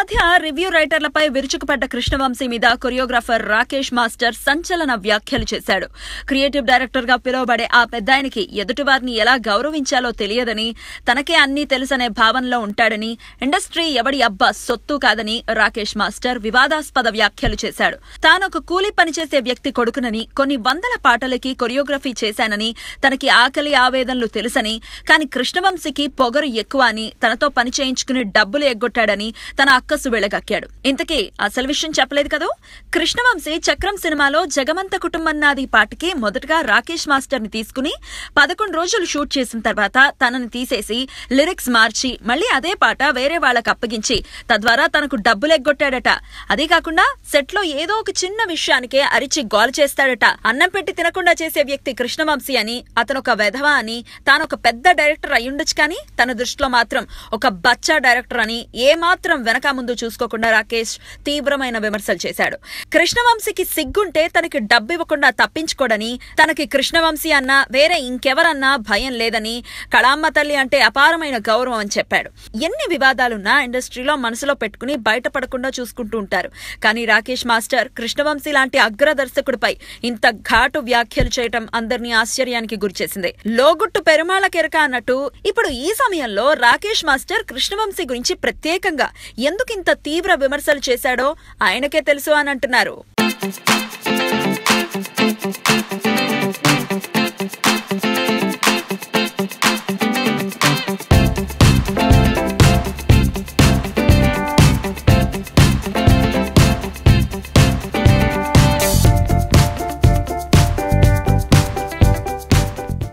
మధ్య రివ్యూ రైటర్లపై విరుచుకుపడ్డ కృష్ణవంశీ మీద choreographer Rakesh master సంచలన వ్యాఖ్యలు చేశాడు. క్రియేటివ్ డైరెక్టర్ గా పిలువబడే ఆ పెద్దాయనికి ఎదుటివారిని ఎలా గౌరవించాలో తెలియదని, తనకే అన్నీ తెలుసనే భావనలో ఉంటాడని, ఇండస్ట్రీ ఎవడి అబ్బా సొత్తు కాదని రాకేష్ మాస్టర్ వివాదాస్పద వ్యాఖ్యలు చేశాడు. తానొక కూలీ పనిచేసే వ్యక్తి కొడుకునని, కొన్ని వందల పాటలకి కొరియోగ్రఫీ చేశానని, తనకి ఆకలి ఆవేదనలు తెలుసని, కాని కృష్ణవంశీకి పొగరు ఎక్కువ అని, తనతో పని చేయించుకుని డబ్బులు ఎగ్గొట్టాడని తన అక్కసు వెళ్లగక్కాడు. ఇంతకీ అసలు విషయం చెప్పలేదు కదూ. కృష్ణవంశీ చక్రం సినిమాలో జగమంత కుటుంబం నాది పాటకి మొదటగా రాకేష్ మాస్టర్ ని తీసుకుని 11 రోజులు షూట్ చేసిన తర్వాత తనని తీసేసి లిరిక్స్ మార్చి మళ్లీ అదే పాట వేరే వాళ్లకు అప్పగించి తద్వారా తనకు డబ్బులు ఎగ్గొట్టాడట. అదే కాకుండా సెట్ లో ఏదో ఒక చిన్న విషయానికే అరిచి గోల చేస్తాడట. అన్నం పెట్టి తినకుండా చేసే వ్యక్తి కృష్ణవంశీ అని, అతనొక వెధవ అని, తానొక పెద్ద డైరెక్టర్ అయ్యుండొచ్చు కానీ తన దృష్టిలో మాత్రం ఒక బచ్చా డైరెక్టర్ అని ఏమాత్రం వెనక ముందు చూసుకోకుండా రాకేష్ తీవ్రమైన విమర్శలు చేశాడు. కృష్ణవంశీకి సిగ్గుంటే తనకి డబ్బు ఇవ్వకుండా తప్పించుకోడని, తనకి కృష్ణవంశీ అన్నా వేరే ఇంకెవరన్నా భయం లేదని, కళామ్మ తల్లి అంటే అపారమైన గౌరవం అని చెప్పాడు. ఎన్ని వివాదాలున్నా ఇండస్ట్రీలో మనసులో పెట్టుకుని బయటపడకుండా చూసుకుంటూ ఉంటారు. కానీ రాకేష్ మాస్టర్ కృష్ణవంశీ లాంటి అగ్ర దర్శకుడిపై ఇంత ఘాటు వ్యాఖ్యలు చేయటం అందరినీ ఆశ్చర్యానికి గురిచేసింది. లోగుట్టు పెరుమాళ కెరక అన్నట్టు ఇప్పుడు ఈ సమయంలో రాకేష్ మాస్టర్ కృష్ణవంశీ గురించి ప్రత్యేకంగా ఎందుకింత తీవ్ర విమర్శలు చేశాడో ఆయనకే తెలుసు అని అంటున్నారు.